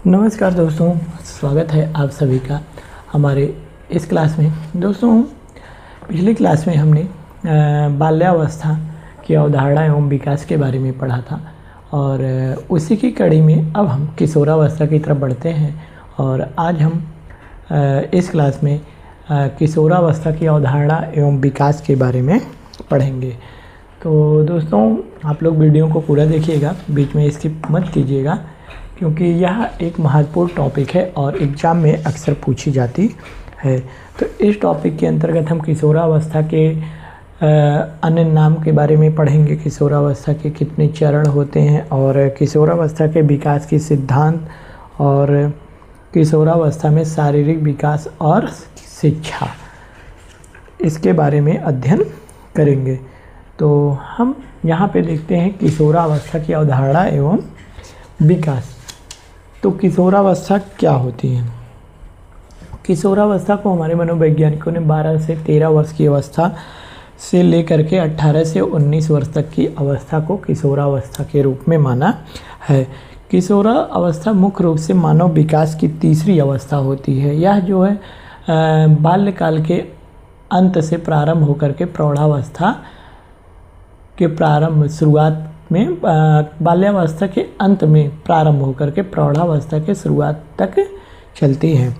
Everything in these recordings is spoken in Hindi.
नमस्कार दोस्तों, स्वागत है आप सभी का हमारे इस क्लास में। दोस्तों, पिछली क्लास में हमने बाल्यावस्था की अवधारणा एवं विकास के बारे में पढ़ा था और उसी की कड़ी में अब हम किशोरावस्था की तरफ बढ़ते हैं और आज हम इस क्लास में किशोरावस्था की अवधारणा एवं विकास के बारे में पढ़ेंगे। तो दोस्तों, आप लोग वीडियो को पूरा देखिएगा, बीच में स्किप मत कीजिएगा क्योंकि यह एक महत्वपूर्ण टॉपिक है और एग्ज़ाम में अक्सर पूछी जाती है। तो इस टॉपिक के अंतर्गत हम किशोरावस्था के अन्य नाम के बारे में पढ़ेंगे, किशोरावस्था के कितने चरण होते हैं और किशोरावस्था के विकास के सिद्धांत और किशोरावस्था में शारीरिक विकास और शिक्षा, इसके बारे में अध्ययन करेंगे। तो हम यहाँ पे देखते हैं किशोरावस्था की अवधारणा एवं विकास। तो किशोरावस्था क्या होती है? किशोरावस्था को हमारे मनोवैज्ञानिकों ने 12 से 13 वर्ष की अवस्था से लेकर के 18 से 19 वर्ष तक की अवस्था को किशोरावस्था के रूप में माना है। किशोरावस्था मुख्य रूप से मानव विकास की तीसरी अवस्था होती है। यह जो है बाल्यकाल के अंत से प्रारंभ होकर के प्रौढ़ावस्था के शुरुआत में बाल्यावस्था के अंत में प्रारंभ होकर के प्रौढ़ावस्था के शुरुआत तक चलती है।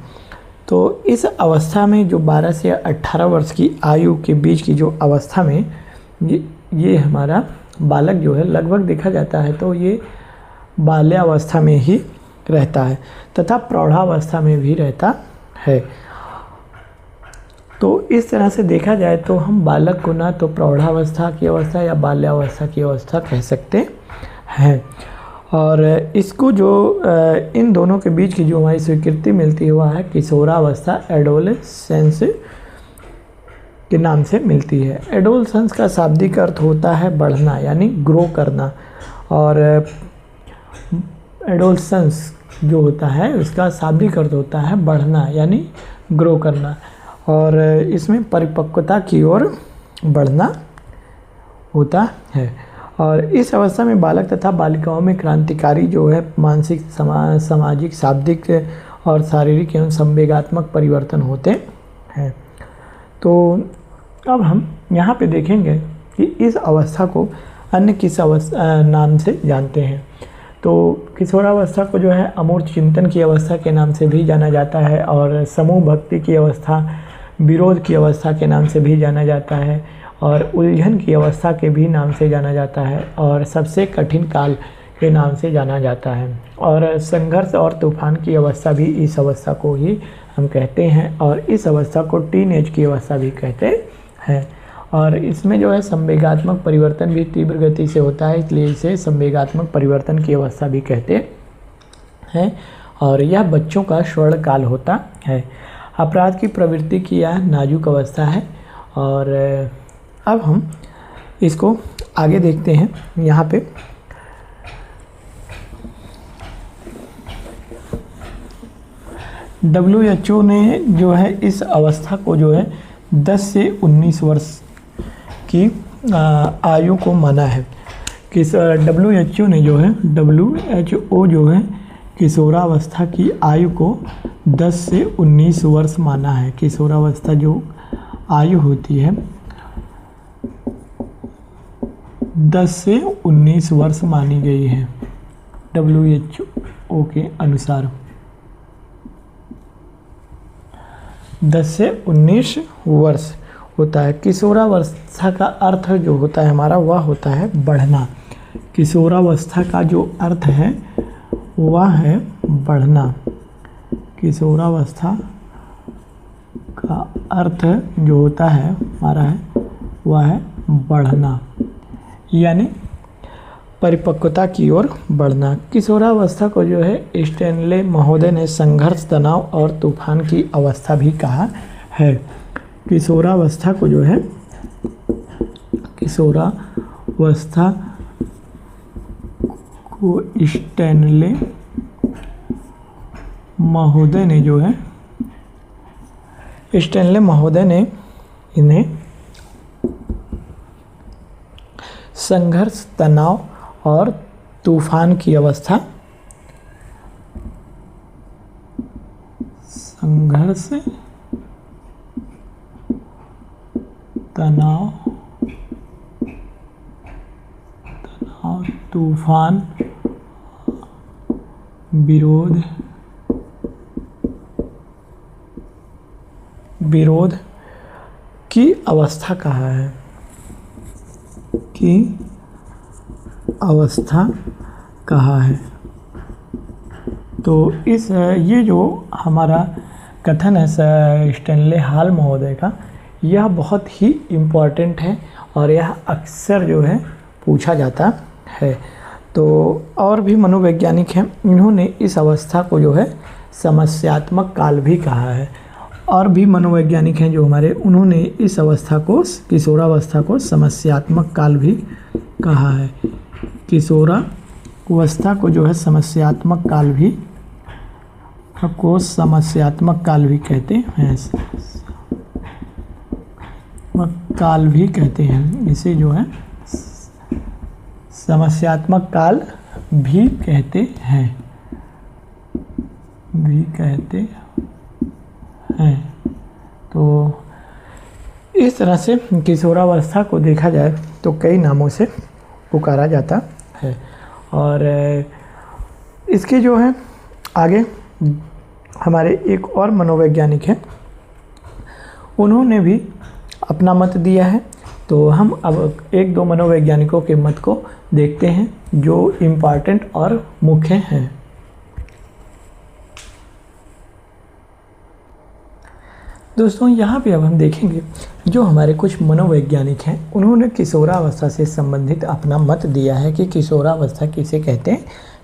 तो इस अवस्था में जो 12 से 18 वर्ष की आयु के बीच की जो अवस्था में ये हमारा बालक जो है लगभग देखा जाता है तो ये बाल्यावस्था में ही रहता है तथा प्रौढ़ावस्था में भी रहता है। तो इस तरह से देखा जाए तो हम बालक को ना तो प्रौढ़ावस्था की अवस्था या बाल्यावस्था की अवस्था कह सकते हैं और इसको जो इन दोनों के बीच की जो हमारी स्वीकृति मिलती है वह है किशोरावस्था, एडोलेसेंस के नाम से मिलती है। एडोलेसेंस का शाब्दिक अर्थ होता है बढ़ना यानी ग्रो करना और एडोलेसेंस जो होता है उसका शाब्दिक अर्थ होता है बढ़ना यानी ग्रो करना और इसमें परिपक्वता की ओर बढ़ना होता है। और इस अवस्था में बालक तथा बालिकाओं में क्रांतिकारी जो है मानसिक, सामाजिक, शाब्दिक और शारीरिक एवं संवेगात्मक परिवर्तन होते हैं। तो अब हम यहाँ पे देखेंगे कि इस अवस्था को अन्य किस नाम से जानते हैं। तो किशोरावस्था को जो है अमूर्त चिंतन की अवस्था के नाम से भी जाना जाता है और समूह भक्ति की अवस्था, विरोध की अवस्था के नाम से भी जाना जाता है और उलझन की अवस्था के भी नाम से जाना जाता है और सबसे कठिन काल के नाम से जाना जाता है और संघर्ष और तूफान की अवस्था भी इस अवस्था को ही हम कहते हैं और इस अवस्था को टीन एज की अवस्था भी कहते हैं। और इसमें जो है संवेगात्मक परिवर्तन भी तीव्र गति से होता है, इसलिए इसे संवेगात्मक परिवर्तन की अवस्था भी कहते हैं और यह बच्चों का स्वर्ण काल होता है। अपराध की प्रवृत्ति की यह नाजुक अवस्था है और अब हम इसको आगे देखते हैं। यहाँ पे WHO ने जो है इस अवस्था को जो है 10 से 19 वर्ष की आयु को माना है। किस WHO ने जो है WHO जो है किशोरावस्था की आयु को 10 से 19 वर्ष माना है। किशोरावस्था जो आयु होती है 10 से 19 वर्ष मानी गई है WHO के अनुसार। 10 से 19 वर्ष होता है। किशोरावस्था का अर्थ जो होता है हमारा वह होता है बढ़ना। किशोरावस्था का जो अर्थ है वह है बढ़ना। किशोरावस्था का अर्थ जो होता है हमारा है वह है बढ़ना यानी परिपक्वता की ओर बढ़ना। किशोरावस्था को जो है स्टैनले महोदय ने संघर्ष, तनाव और तूफान की अवस्था भी कहा है। किशोरावस्था को जो है किशोरावस्था को स्टैनले महोदय ने जो है स्टैनले महोदय ने इन्हें संघर्ष, तनाव और तूफान की अवस्था संघर्ष, तनाव, तूफान, विरोध की अवस्था कहा है, की अवस्था कहा है। तो ये जो हमारा कथन है स्टैनले हॉल महोदय का, यह बहुत ही इम्पॉर्टेंट है और यह अक्सर जो है पूछा जाता है। तो और भी मनोवैज्ञानिक हैं, इन्होंने इस अवस्था को जो है समस्यात्मक काल भी कहा है। और भी मनोवैज्ञानिक हैं जो हमारे, उन्होंने इस अवस्था को, किशोरावस्था को समस्यात्मक काल भी कहा है। किशोरावस्था को जो है समस्यात्मक काल भी कहते हैं, काल भी कहते हैं। इसे जो है समस्यात्मक काल भी कहते हैं, तो इस तरह से किशोरावस्था को देखा जाए तो कई नामों से पुकारा जाता है। और इसके जो है आगे हमारे एक और मनोवैज्ञानिक हैं, उन्होंने भी अपना मत दिया है। तो हम अब एक दो मनोवैज्ञानिकों के मत को देखते हैं जो इम्पॉर्टेंट और मुख्य हैं। दोस्तों यहाँ पे अब हम देखेंगे जो हमारे कुछ मनोवैज्ञानिक हैं, उन्होंने किशोरावस्था से संबंधित अपना मत दिया है कि किशोरावस्था किसे कहते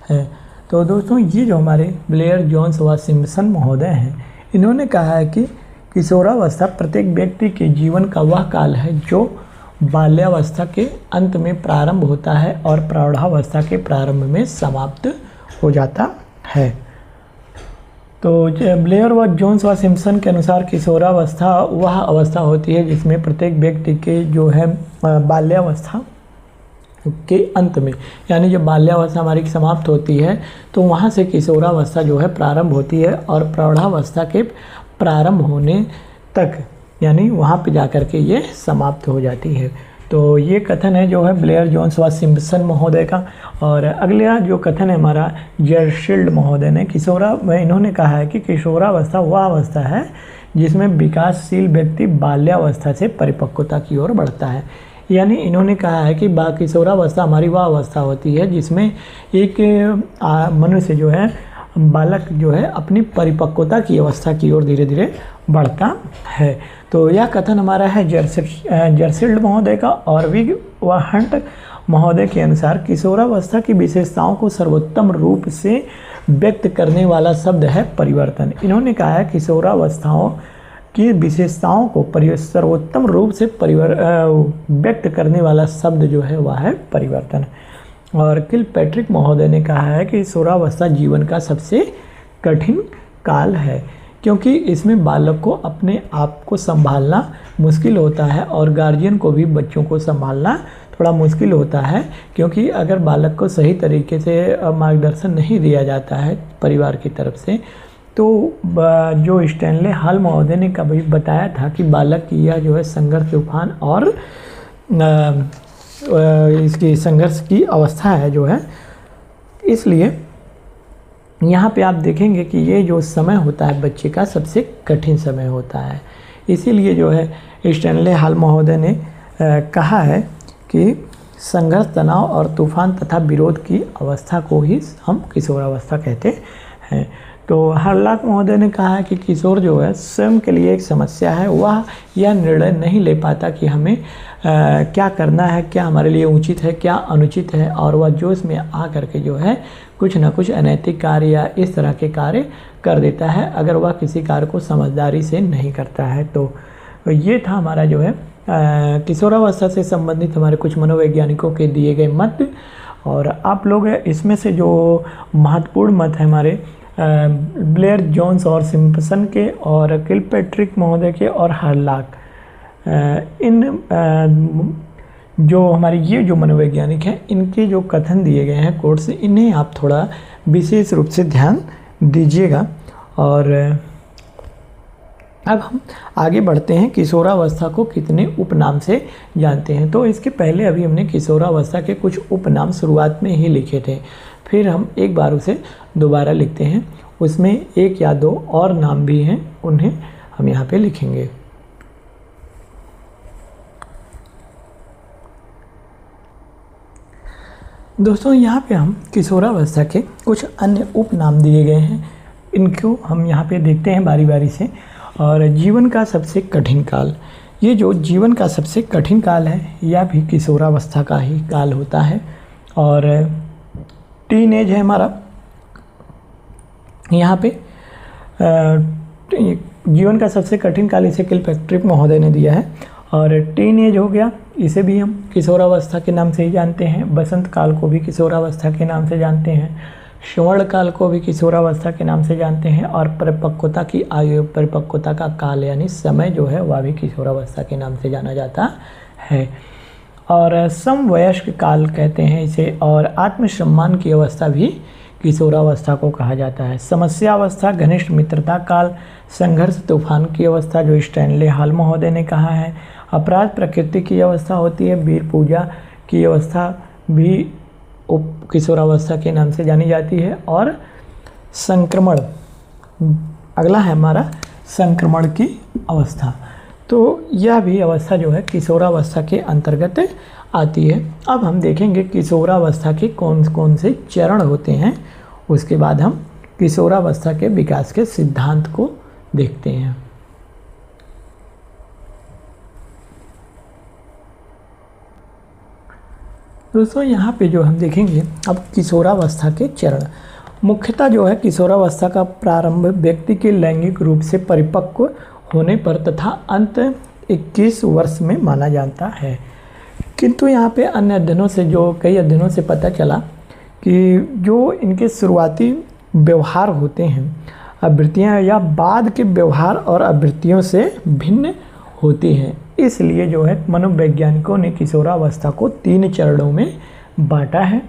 हैं। तो दोस्तों ये जो हमारे ब्लेयर जोन्स व सिम्पसन महोदय हैं, इन्होंने कहा है कि किशोरावस्था प्रत्येक व्यक्ति के जीवन का वह काल है जो बाल्यावस्था के अंत में प्रारंभ होता है और प्रौढ़ावस्था के प्रारंभ में समाप्त हो जाता है। तो ब्लेयर व जोन्स व सिम्पसन के अनुसार किशोरावस्था वह अवस्था होती है जिसमें प्रत्येक व्यक्ति के जो है बाल्यावस्था के अंत में, यानी जब बाल्यावस्था हमारी समाप्त होती है तो वहाँ से किशोरावस्था जो है प्रारंभ होती है और प्रौढ़ावस्था के प्रारंभ होने तक, यानी वहाँ पे जाकर के ये समाप्त हो जाती है। तो ये कथन है जो है ब्लेयर जोन्स व सिम्पसन महोदय का। और अगला जो कथन है हमारा जेरशील्ड महोदय ने, इन्होंने कहा है कि किशोरावस्था वह अवस्था है जिसमें विकासशील व्यक्ति बाल्यावस्था से परिपक्वता की ओर बढ़ता है। यानी इन्होंने कहा है कि किशोरावस्था हमारी वह अवस्था होती है जिसमें एक मनुष्य जो है, बालक जो है, अपनी परिपक्वता की अवस्था की ओर धीरे धीरे बढ़ता है। तो यह कथन हमारा है जेरशील्ड महोदय का। और विग व हंट महोदय के अनुसार किशोरावस्था की विशेषताओं को सर्वोत्तम रूप से व्यक्त करने वाला शब्द है परिवर्तन। इन्होंने कहा है किशोरावस्थाओं की विशेषताओं को सर्वोत्तम रूप से व्यक्त करने वाला शब्द जो है वह है परिवर्तन। और किलपैट्रिक महोदय ने कहा है कि किशोरावस्था जीवन का सबसे कठिन काल है क्योंकि इसमें बालक को अपने आप को संभालना मुश्किल होता है और गार्जियन को भी बच्चों को संभालना थोड़ा मुश्किल होता है, क्योंकि अगर बालक को सही तरीके से मार्गदर्शन नहीं दिया जाता है परिवार की तरफ से, तो जो स्टैनले हॉल महोदय ने कभी बताया था कि बालक की यह जो है संघर्ष, तूफान और इसकी संघर्ष की अवस्था है जो है। इसलिए यहाँ पे आप देखेंगे कि ये जो समय होता है बच्चे का सबसे कठिन समय होता है। इसीलिए जो है स्टैनले हॉल महोदय ने कहा है कि संघर्ष, तनाव और तूफान तथा विरोध की अवस्था को ही हम किशोरावस्था कहते हैं। तो हरलाक महोदय ने कहा है कि किशोर जो है स्वयं के लिए एक समस्या है, वह यह निर्णय नहीं ले पाता कि हमें क्या करना है, क्या हमारे लिए उचित है, क्या अनुचित है, और वह जोश में आ करके जो है कुछ ना कुछ अनैतिक कार्य या इस तरह के कार्य कर देता है अगर वह किसी कार्य को समझदारी से नहीं करता है। तो ये था हमारा जो है किशोरावस्था से संबंधित हमारे कुछ मनोवैज्ञानिकों के दिए गए मत। और आप लोग इसमें से जो महत्वपूर्ण मत है हमारे ब्लेयर जोन्स और सिम्पसन के और किलपैट्रिक महोदय के और हरलाक, इन जो हमारे ये जो मनोवैज्ञानिक हैं इनके जो कथन दिए गए हैं कोर्ट से, इन्हें आप थोड़ा विशेष रूप से ध्यान दीजिएगा। और अब हम आगे बढ़ते हैं, किशोरावस्था को कितने उपनाम से जानते हैं। तो इसके पहले अभी हमने किशोरावस्था के कुछ उपनाम शुरुआत में ही लिखे थे, फिर हम एक बार उसे दोबारा लिखते हैं। उसमें एक या दो और नाम भी हैं, उन्हें हम यहाँ पे लिखेंगे। दोस्तों यहाँ पे हम किशोरावस्था के कुछ अन्य उपनाम दिए गए हैं, इनको हम यहाँ पे देखते हैं बारी बारी से। और जीवन का सबसे कठिन काल, ये जो जीवन का सबसे कठिन काल है यह भी किशोरावस्था का ही काल होता है। और टीन एज है हमारा, यहाँ पे जीवन का सबसे कठिन काल इसे किलपैट्रिक महोदय ने दिया है। और टीन एज हो गया, इसे भी हम किशोरावस्था के नाम से ही जानते हैं। बसंत काल को भी किशोरावस्था के नाम से जानते हैं। स्वर्ण काल को भी किशोरावस्था के नाम से जानते हैं। और परिपक्वता की आयु, परिपक्वता का काल यानी समय जो है वह भी किशोरावस्था के नाम से जाना जाता है। और समवयस्क काल कहते हैं इसे। और आत्मसम्मान की अवस्था भी किशोरावस्था को कहा जाता है। समस्यावस्था, घनिष्ठ मित्रता काल, संघर्ष तूफान की अवस्था जो स्टैनले हॉल महोदय ने कहा है। अपराध प्रकृति की अवस्था होती है। वीर पूजा की अवस्था भी किशोरावस्था के नाम से जानी जाती है। और संक्रमण, अगला है हमारा संक्रमण की अवस्था, तो यह भी अवस्था जो है किशोरावस्था के अंतर्गत आती है। अब हम देखेंगे किशोरावस्था के कौन कौन से चरण होते हैं, उसके बाद हम किशोरावस्था के विकास के सिद्धांत को देखते हैं। दोस्तों यहाँ पे जो हम देखेंगे अब किशोरावस्था के चरण, मुख्यतः जो है किशोरावस्था का प्रारंभ व्यक्ति के लैंगिक रूप से परिपक्व होने पर तथा अंत 21 वर्ष में माना जाता है। किंतु यहाँ पे अन्य अध्ययनों से, जो कई अध्ययनों से पता चला कि जो इनके शुरुआती व्यवहार होते हैं, आवृत्तियाँ या बाद के व्यवहार और आवृत्तियों से भिन्न होती हैं। इसलिए जो है मनोवैज्ञानिकों ने किशोरावस्था को 3 चरणों में बांटा है।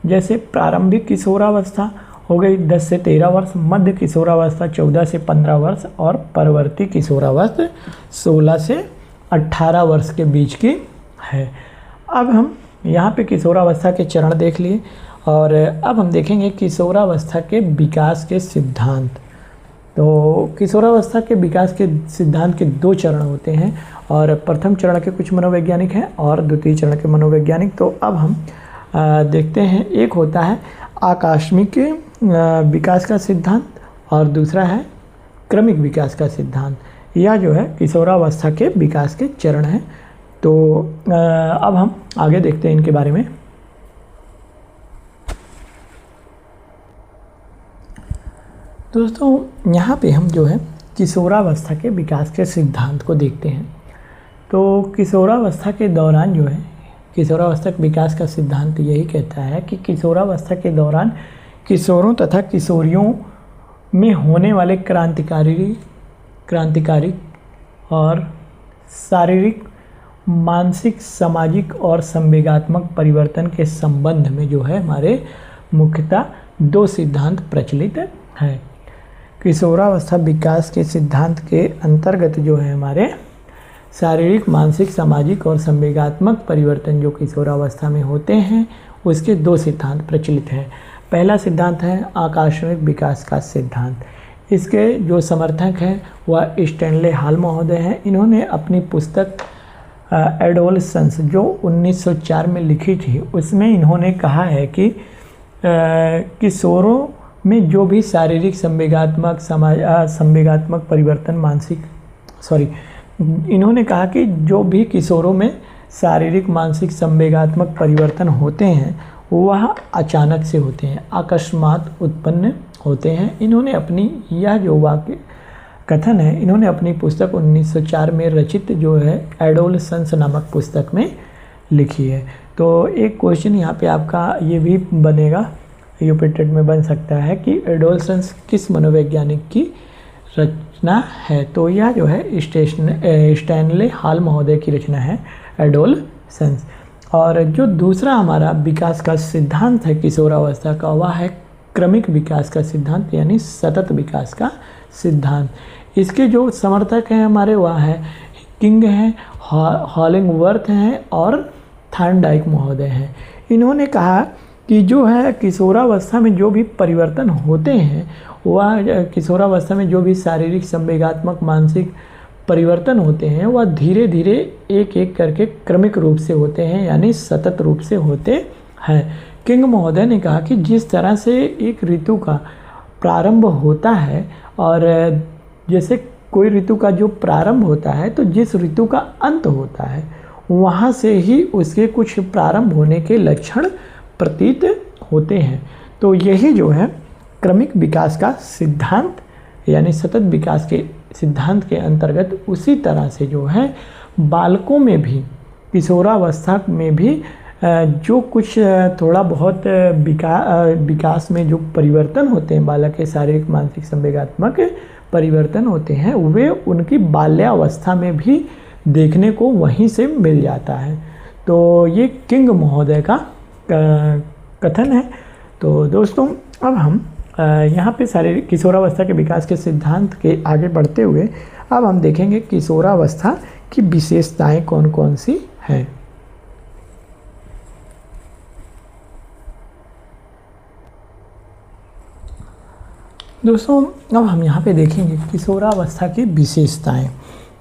जैसे प्रारंभिक किशोरावस्था हो गई 10 से 13 वर्ष, मध्य किशोरावस्था 14 से 15 वर्ष और परवर्ती किशोरावस्था 16 से 18 वर्ष के बीच की है। अब हम यहाँ पे किशोरावस्था के चरण देख लिए और अब हम देखेंगे किशोरावस्था के विकास के सिद्धांत। तो किशोरावस्था के विकास के सिद्धांत के 2 चरण होते हैं और प्रथम चरण के कुछ मनोवैज्ञानिक हैं और द्वितीय चरण के मनोवैज्ञानिक। तो अब हम देखते हैं, एक होता है आकस्मिक विकास का सिद्धांत और दूसरा है क्रमिक विकास का सिद्धांत। यह जो है किशोरावस्था के विकास के चरण हैं। तो अब हम आगे देखते हैं इनके बारे में। दोस्तों यहाँ पे हम जो है किशोरावस्था के विकास के सिद्धांत को देखते हैं। तो किशोरावस्था के दौरान जो है किशोरावस्था के विकास का सिद्धांत यही कहता है कि किशोरावस्था के दौरान किशोरों तथा किशोरियों में होने वाले क्रांतिकारी और शारीरिक, मानसिक, सामाजिक और संवेगात्मक परिवर्तन के संबंध में जो है हमारे मुख्यतः 2 सिद्धांत प्रचलित हैं। किशोरावस्था विकास के सिद्धांत के अंतर्गत जो है हमारे शारीरिक, मानसिक, सामाजिक और संवेगात्मक परिवर्तन जो किशोरावस्था में होते हैं उसके 2 सिद्धांत प्रचलित हैं। पहला सिद्धांत है आकस्मिक विकास का सिद्धांत। इसके जो समर्थक हैं वह स्टैनले हॉल महोदय हैं। इन्होंने अपनी पुस्तक एडोलसेंस जो 1904 में लिखी थी उसमें इन्होंने कहा है कि किशोरों में जो भी शारीरिक, संवेगात्मक परिवर्तन इन्होंने कहा कि जो भी किशोरों में शारीरिक, मानसिक, संवेगात्मक परिवर्तन होते हैं वह अचानक से होते हैं, अकस्मात उत्पन्न होते हैं। इन्होंने अपनी यह जो वाक्य कथन है इन्होंने अपनी पुस्तक 1904 में रचित जो है एडोलसेंस नामक पुस्तक में लिखी है। तो एक क्वेश्चन यहाँ पे आपका ये भी बनेगा, यूपीटेट में बन सकता है कि एडोलसेंस किस मनोवैज्ञानिक की रचना है। तो यह जो है स्टैनले हॉल महोदय की रचना है एडोलसेंस। और जो दूसरा हमारा विकास का सिद्धांत है किशोरावस्था का वह है क्रमिक विकास का सिद्धांत यानी सतत विकास का सिद्धांत। इसके जो समर्थक हैं हमारे वह है किंग हैं, हॉलिंगवर्थ हैं और थॉर्नडाइक महोदय हैं। इन्होंने कहा कि जो है किशोरावस्था में जो भी परिवर्तन होते हैं वह किशोरावस्था में जो भी शारीरिक, संवेगात्मक, मानसिक परिवर्तन होते हैं वह धीरे धीरे एक एक करके क्रमिक रूप से होते हैं यानी सतत रूप से होते हैं। किंग महोदय ने कहा कि जिस तरह से एक ऋतु का प्रारंभ होता है और जैसे कोई ऋतु का जो प्रारंभ होता है तो जिस ऋतु का अंत होता है वहाँ से ही उसके कुछ प्रारंभ होने के लक्षण प्रतीत होते हैं। तो यही जो है क्रमिक विकास का सिद्धांत यानी सतत विकास के सिद्धांत के अंतर्गत उसी तरह से जो है बालकों में भी, किशोरावस्था में भी जो कुछ थोड़ा बहुत विकास में जो परिवर्तन होते हैं, बालक के शारीरिक, मानसिक, संवेगात्मक परिवर्तन होते हैं वे उनकी बाल्यावस्था में भी देखने को वहीं से मिल जाता है। तो ये किंग महोदय का कथन है। तो दोस्तों अब हम यहाँ पे शारीरिक किशोरावस्था के विकास के सिद्धांत के आगे बढ़ते हुए अब हम देखेंगे किशोरावस्था की विशेषताएं कौन कौन सी हैं। दोस्तों अब हम यहाँ पे देखेंगे किशोरावस्था की विशेषताएं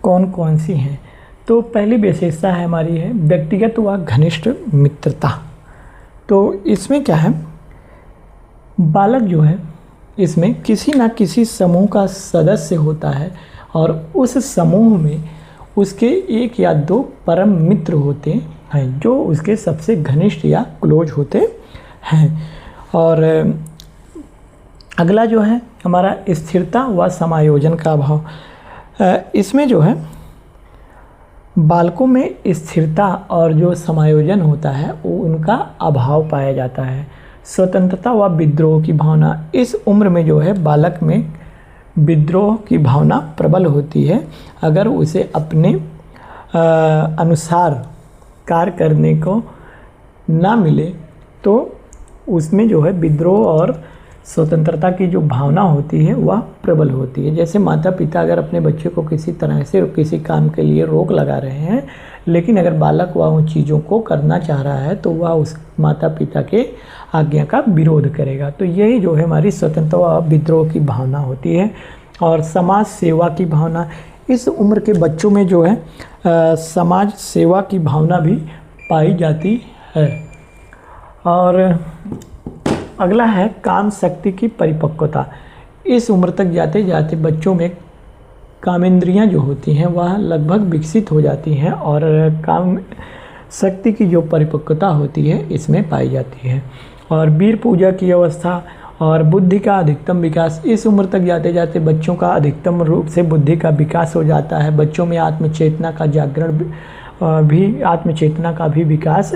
कौन कौन सी हैं। तो पहली विशेषता है हमारी है व्यक्तिगत व घनिष्ठ मित्रता। तो इसमें क्या है, बालक जो है इसमें किसी न किसी समूह का सदस्य होता है और उस समूह में उसके एक या दो परम मित्र होते हैं जो उसके सबसे घनिष्ठ या क्लोज होते हैं। और अगला जो है हमारा स्थिरता व समायोजन का अभाव। इसमें जो है बालकों में स्थिरता और जो समायोजन होता है वो उनका अभाव पाया जाता है। स्वतंत्रता व विद्रोह की भावना, इस उम्र में जो है बालक में विद्रोह की भावना प्रबल होती है। अगर उसे अपने अनुसार कार्य करने को ना मिले तो उसमें जो है विद्रोह और स्वतंत्रता की जो भावना होती है वह प्रबल होती है। जैसे माता पिता अगर अपने बच्चे को किसी तरह से किसी काम के लिए रोक लगा रहे हैं लेकिन अगर बालक वह उन चीज़ों को करना चाह रहा है तो वह उस माता पिता के आज्ञा का विरोध करेगा। तो यही जो है हमारी स्वतंत्रता व विद्रोह की भावना होती है। और समाज सेवा की भावना, इस उम्र के बच्चों में जो है समाज सेवा की भावना भी पाई जाती है। और अगला है काम शक्ति की परिपक्वता। इस उम्र तक जाते जाते बच्चों में कामेंद्रियां जो होती हैं वह लगभग विकसित हो जाती हैं और काम शक्ति की जो परिपक्वता होती है इसमें पाई जाती है। और वीर पूजा की अवस्था और बुद्धि का अधिकतम विकास, इस उम्र तक जाते जाते बच्चों का अधिकतम रूप से बुद्धि का विकास हो जाता है। बच्चों में आत्मचेतना का जागरण भी, आत्मचेतना का भी विकास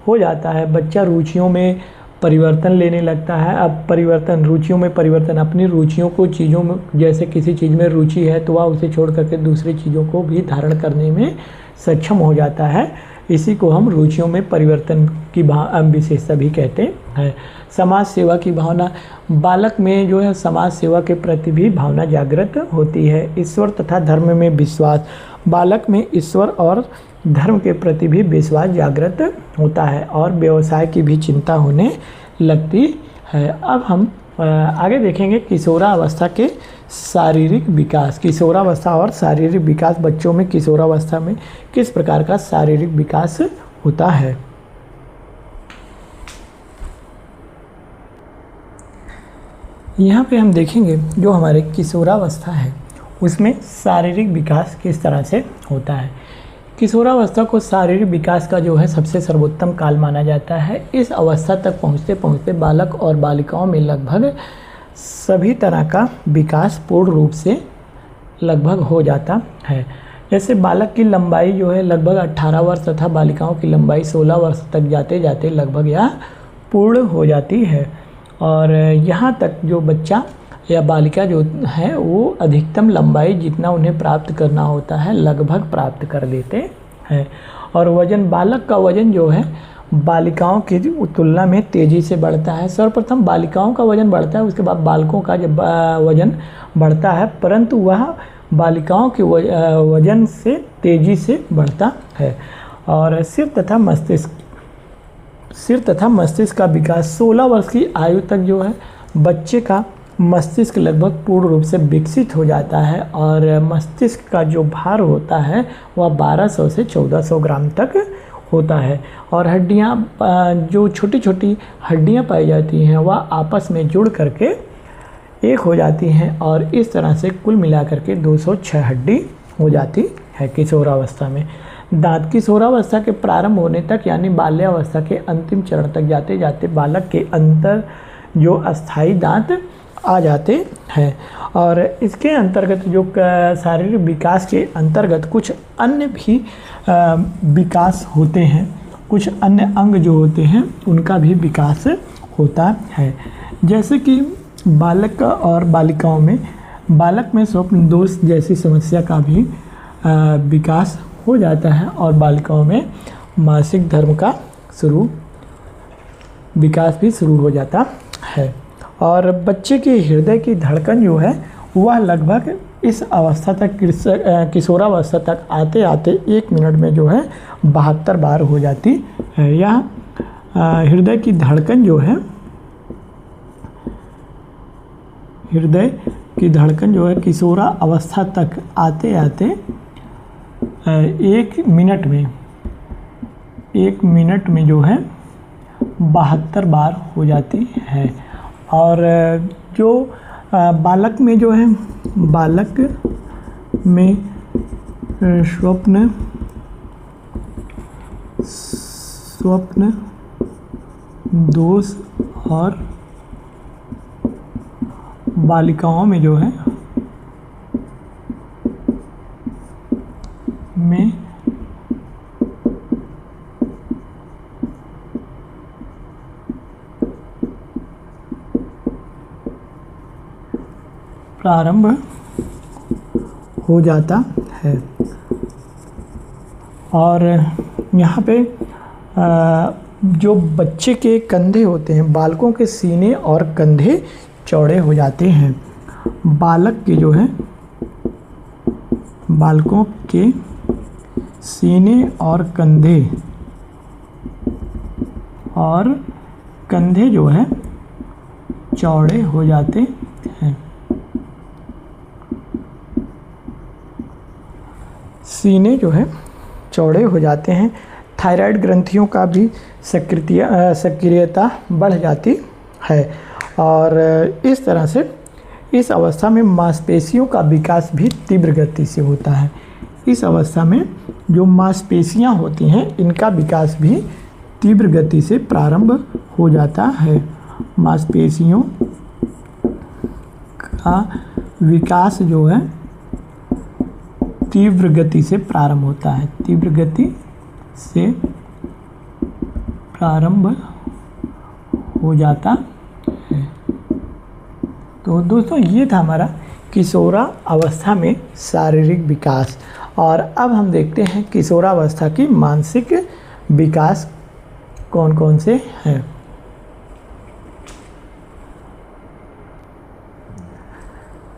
हो जाता है। बच्चा रुचियों में परिवर्तन लेने लगता है। अब परिवर्तन, रुचियों में परिवर्तन, अपनी रुचियों को चीज़ों में, जैसे किसी चीज़ में रुचि है तो वह उसे छोड़ करके दूसरी चीज़ों को भी धारण करने में सक्षम हो जाता है। इसी को हम रुचियों में परिवर्तन की विशेषता भी कहते हैं। समाज सेवा की भावना, बालक में जो है समाज सेवा के प्रति भी भावना जागृत होती है। ईश्वर तथा धर्म में विश्वास, बालक में ईश्वर और धर्म के प्रति भी विश्वास जागृत होता है और व्यवसाय की भी चिंता होने लगती है। अब हम आगे देखेंगे किशोरावस्था के शारीरिक विकास। किशोरावस्था और शारीरिक विकास, बच्चों में किशोरावस्था में किस प्रकार का शारीरिक विकास होता है। यहाँ पे हम देखेंगे जो हमारे किशोरावस्था है उसमें शारीरिक विकास किस तरह से होता है। किशोरावस्था को शारीरिक विकास का जो है सबसे सर्वोत्तम काल माना जाता है। इस अवस्था तक पहुँचते पहुँचते बालक और बालिकाओं में लगभग सभी तरह का विकास पूर्ण रूप से लगभग हो जाता है। जैसे बालक की लंबाई जो है लगभग 18 वर्ष तथा बालिकाओं की लंबाई 16 वर्ष तक जाते जाते लगभग यह पूर्ण हो जाती है। और यहाँ तक जो बच्चा या बालिका जो है वो अधिकतम लंबाई जितना उन्हें प्राप्त करना होता है लगभग प्राप्त कर लेते हैं। और वज़न, बालक का वज़न जो है बालिकाओं की तुलना में तेज़ी से बढ़ता है। सर्वप्रथम बालिकाओं का वजन बढ़ता है, उसके बाद बालकों का जब वजन बढ़ता है, परंतु वह बालिकाओं के वजन से तेज़ी से बढ़ता है। और सिर तथा मस्तिष्क का विकास 16 वर्ष की आयु तक जो है बच्चे का मस्तिष्क लगभग पूर्ण रूप से विकसित हो जाता है और मस्तिष्क का जो भार होता है वह 1200 से 1400 ग्राम तक होता है। और हड्डियां, जो छोटी छोटी हड्डियां पाई जाती हैं वह आपस में जुड़ करके एक हो जाती हैं और इस तरह से कुल मिलाकर के 206 हड्डी हो जाती है किशोरावस्था में। दांत किशोरावस्था के प्रारंभ होने तक यानी बाल्यावस्था के अंतिम चरण तक जाते जाते बालक के अंतर जो अस्थायी दांत आ जाते हैं। और इसके अंतर्गत जो शारीरिक विकास के अंतर्गत कुछ अन्य भी विकास होते हैं, कुछ अन्य अंग जो होते हैं उनका भी विकास होता है। जैसे कि बालक और बालिकाओं में, बालक में स्वप्न दोष जैसी समस्या का भी विकास हो जाता है और बालिकाओं में मासिक धर्म का विकास भी शुरू हो जाता है। और बच्चे के हृदय की धड़कन जो है वह लगभग इस अवस्था तक, किशोरावस्था तक आते आते 1 मिनट में जो है 72 बार हो जाती है। यह हृदय की धड़कन जो है, हृदय की धड़कन जो है किशोरावस्था तक आते आते 1 मिनट में जो है 72 बार हो जाती है। और जो बालक में जो है, बालक में स्वप्न दोष और बालिकाओं में जो है में प्रारंभ हो जाता है। और यहाँ पे जो बच्चे के कंधे होते हैं, बालकों के सीने और कंधे चौड़े हो जाते हैं। बालक के जो है, बालकों के सीने और कंधे जो है चौड़े हो जाते हैं। सीने जो है चौड़े हो जाते हैं। थायराइड ग्रंथियों का भी सक्रियता बढ़ जाती है और इस तरह से इस अवस्था में मांसपेशियों का विकास भी तीव्र गति से होता है। इस अवस्था में जो मांसपेशियां होती हैं इनका विकास भी तीव्र गति से प्रारंभ हो जाता है। मांसपेशियों का विकास जो है तीव्र गति से प्रारंभ होता है, तीव्र गति से प्रारंभ हो जाता है। तो दोस्तों ये था हमारा किशोरावस्था में शारीरिक विकास। और अब हम देखते हैं किशोरावस्था की मानसिक विकास कौन कौन से हैं।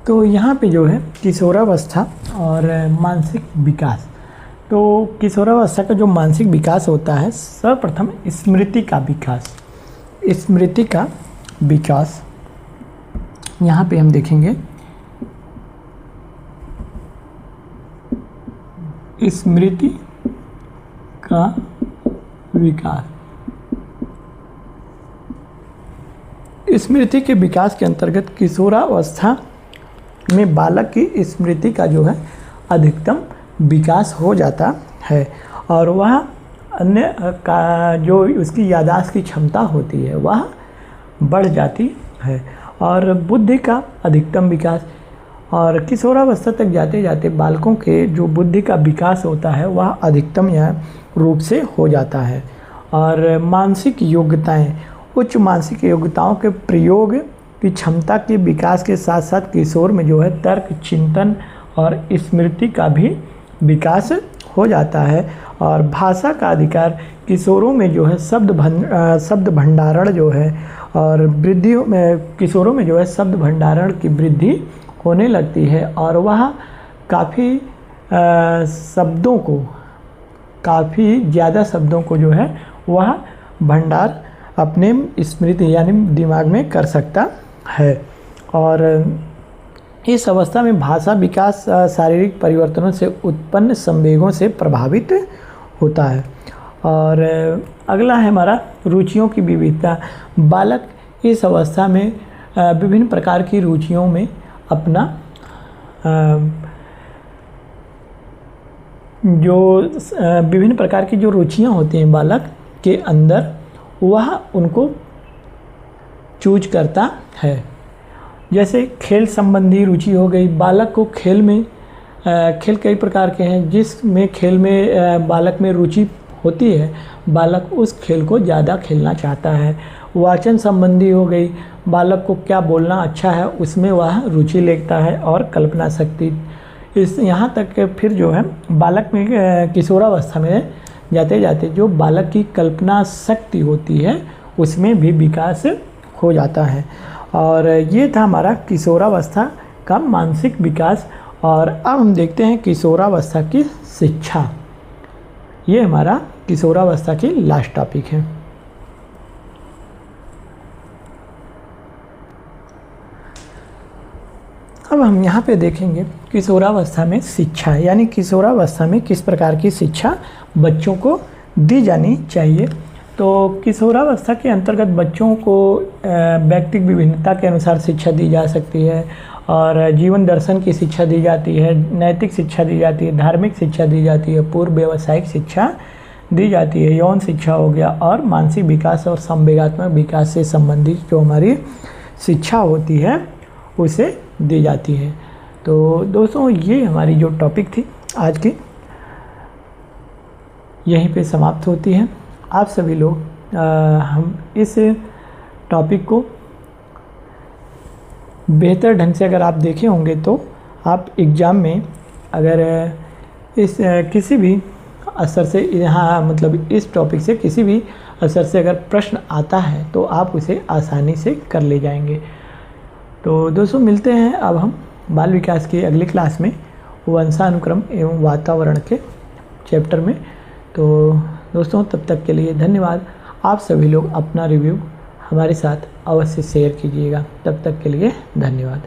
तो यहाँ पे जो है किशोरावस्था और मानसिक विकास, तो किशोरावस्था का जो मानसिक विकास होता है, सर्वप्रथम स्मृति का विकास यहाँ पे हम देखेंगे। स्मृति का विकास, स्मृति के विकास के अंतर्गत किशोरावस्था में बालक की स्मृति का जो है अधिकतम विकास हो जाता है और वह अन्य का जो उसकी याददाश्त की क्षमता होती है वह बढ़ जाती है और बुद्धि का अधिकतम विकास। और किशोरावस्था तक जाते जाते बालकों के जो बुद्धि का विकास होता है वह अधिकतम रूप से हो जाता है। और मानसिक योग्यताएं, उच्च मानसिक योग्यताओं के प्रयोग की क्षमता के विकास के साथ साथ किशोर में जो है तर्क, चिंतन और स्मृति का भी विकास हो जाता है। और भाषा का अधिकार किशोरों में जो है शब्द भंडारण जो है और वृद्धि में किशोरों में जो है शब्द भंडारण की वृद्धि होने लगती है और वह काफ़ी ज़्यादा शब्दों को जो है वह भंडार अपने स्मृति यानी दिमाग में कर सकता है। और इस अवस्था में भाषा विकास शारीरिक परिवर्तनों से उत्पन्न संवेगों से प्रभावित होता है। और अगला है हमारा रुचियों की विविधता। बालक इस अवस्था में विभिन्न प्रकार की रुचियों में अपना विभिन्न प्रकार की जो रुचियां होती हैं बालक के अंदर वह उनको चूज करता है। जैसे खेल संबंधी रुचि हो गई। बालक को खेल कई प्रकार के हैं जिसमें खेल में बालक में रुचि होती है, बालक उस खेल को ज़्यादा खेलना चाहता है। वाचन संबंधी हो गई। बालक को क्या बोलना अच्छा है उसमें वह रुचि लेता है। और कल्पना शक्ति यहाँ तक फिर जो है बालक में किशोरावस्था में जाते जाते जो बालक की कल्पना शक्ति होती है उसमें भी विकास हो जाता है। और ये था हमारा किशोरावस्था का मानसिक विकास। और अब हम देखते हैं किशोरावस्था की शिक्षा। ये हमारा किशोरावस्था की लास्ट टॉपिक है। अब हम यहाँ पे देखेंगे किशोरावस्था में शिक्षा यानी किशोरावस्था में किस प्रकार की शिक्षा बच्चों को दी जानी चाहिए। तो किशोरावस्था के अंतर्गत बच्चों को व्यक्तिगत विभिन्नता के अनुसार शिक्षा दी जा सकती है और जीवन दर्शन की शिक्षा दी जाती है, नैतिक शिक्षा दी जाती है, धार्मिक शिक्षा दी जाती है, पूर्व व्यावसायिक शिक्षा दी जाती है, यौन शिक्षा हो गया और मानसिक विकास और संवेगात्मक विकास से संबंधित जो हमारी शिक्षा होती है उसे दी जाती है। तो दोस्तों ये हमारी जो टॉपिक थी आज की यहीं पे समाप्त होती है। आप सभी लोग हम इस टॉपिक को बेहतर ढंग से अगर आप देखे होंगे तो आप एग्ज़ाम में अगर इस किसी भी असर से यहाँ मतलब इस टॉपिक से किसी भी असर से अगर प्रश्न आता है तो आप उसे आसानी से कर ले जाएंगे। तो दोस्तों मिलते हैं अब हम बाल विकास की अगली क्लास में वंशानुक्रम एवं वातावरण के चैप्टर में। तो दोस्तों तब तक के लिए धन्यवाद। आप सभी लोग अपना रिव्यू हमारे साथ अवश्य शेयर कीजिएगा। तब तक के लिए धन्यवाद।